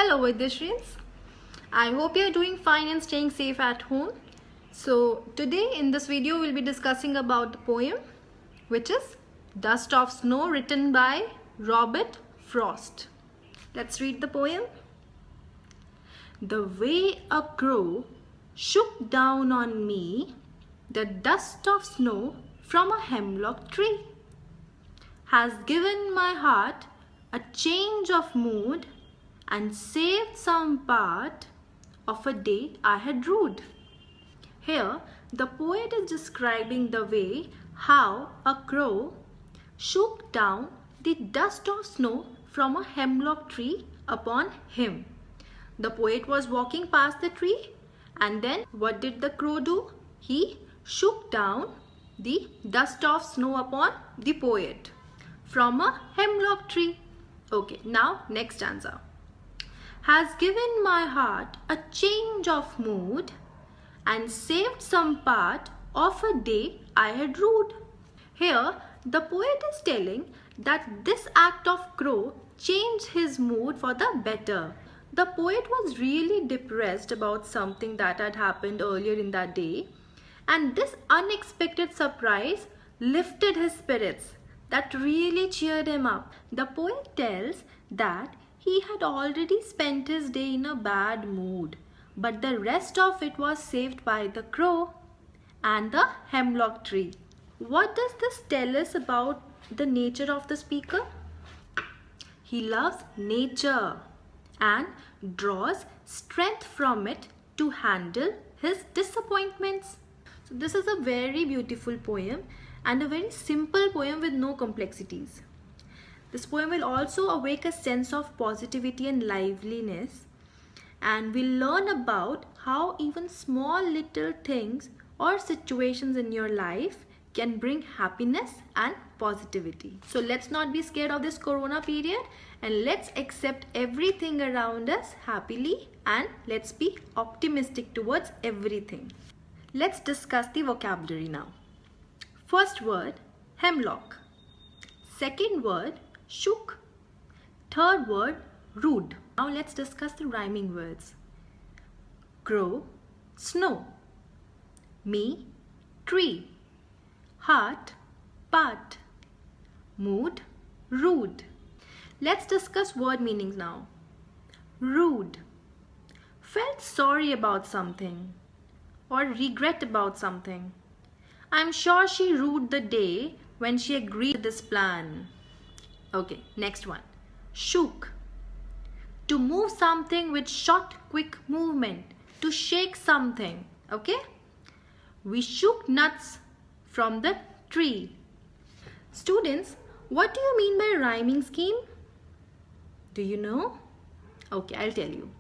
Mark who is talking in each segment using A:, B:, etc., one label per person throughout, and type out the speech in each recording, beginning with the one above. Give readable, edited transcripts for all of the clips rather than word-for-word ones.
A: Hello Vidyashrins. I hope you are doing fine and staying safe at home. So today in this video we'll be discussing about the poem which is Dust of Snow, written by Robert Frost. Let's read the poem. The way a crow shook down on me the dust of snow from a hemlock tree has given my heart a change of mood and saved some part of a day I had rued. Here, the poet is describing the way how a crow shook down the dust of snow from a hemlock tree upon him. The poet was walking past the tree, and then what did the crow do? He shook down the dust of snow upon the poet from a hemlock tree. Okay, now next stanza. Has given my heart a change of mood and saved some part of a day I had rued. Here, the poet is telling that this act of crow changed his mood for the better. The poet was really depressed about something that had happened earlier in that day, and this unexpected surprise lifted his spirits. That really cheered him up. The poet tells that he had already spent his day in a bad mood, but the rest of it was saved by the crow and the hemlock tree. What does this tell us about the nature of the speaker? He loves nature and draws strength from it to handle his disappointments. So this is a very beautiful poem and a very simple poem with no complexities. This poem will also awake a sense of positivity and liveliness, and we'll learn about how even small little things or situations in your life can bring happiness and positivity. So let's not be scared of this corona period, and let's accept everything around us happily, and let's be optimistic towards everything. Let's discuss the vocabulary now. First word, hemlock. Second word, shook. Third word, rude. Now let's discuss the rhyming words. Crow, snow. Me, tree. Heart, part. Mood, rude. Let's discuss word meanings now. Rude. Felt sorry about something or regret about something. I'm sure she rued the day when she agreed to this plan. Okay, next one. Shook. To move something with short, quick movement. To shake something. Okay? We shook nuts from the tree. Students, what do you mean by rhyming scheme? Do you know? Okay, I'll tell you.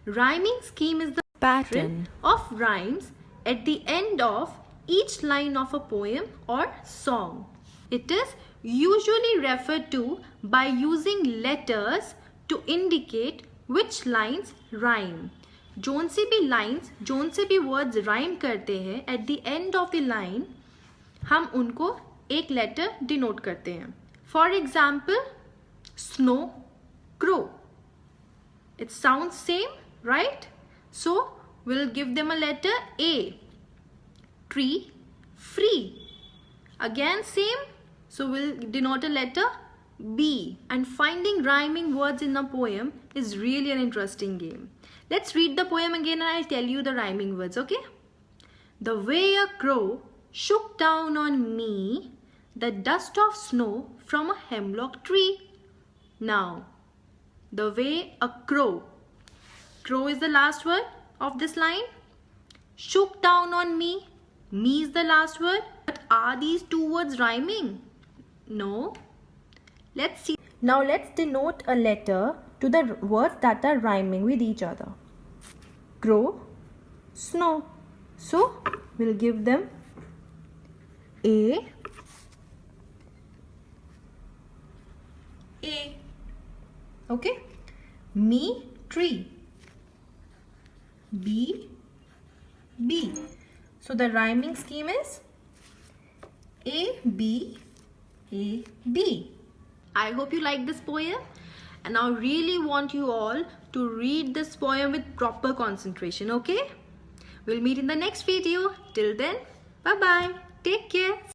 A: Rhyming scheme is the pattern of rhymes at the end of each line of a poem or song. It is usually referred to by using letters to indicate which lines rhyme. Zone से भी lines, zone से भी words rhyme करते हैं, at the end of the line हम उनको एक letter denote करते हैं. For example, snow, crow. It sounds same, right? So we'll give them a letter A. Tree, free. Again same. So we'll denote a letter B. And finding rhyming words in a poem is really an interesting game. Let's read the poem again and I'll tell you the rhyming words, okay? The way a crow shook down on me the dust of snow from a hemlock tree. Now, the way a crow. Crow is the last word of this line. Shook down on me. Me is the last word. But are these two words rhyming? No. Let's see. Now let's denote a letter to the words that are rhyming with each other. Crow, snow. So we'll give them A. Okay. Me, tree. B. So the rhyming scheme is A, B, A, B. I hope you like this poem and I really want you all to read this poem with proper concentration, okay? We'll meet in the next video. Till then, bye bye. Take care.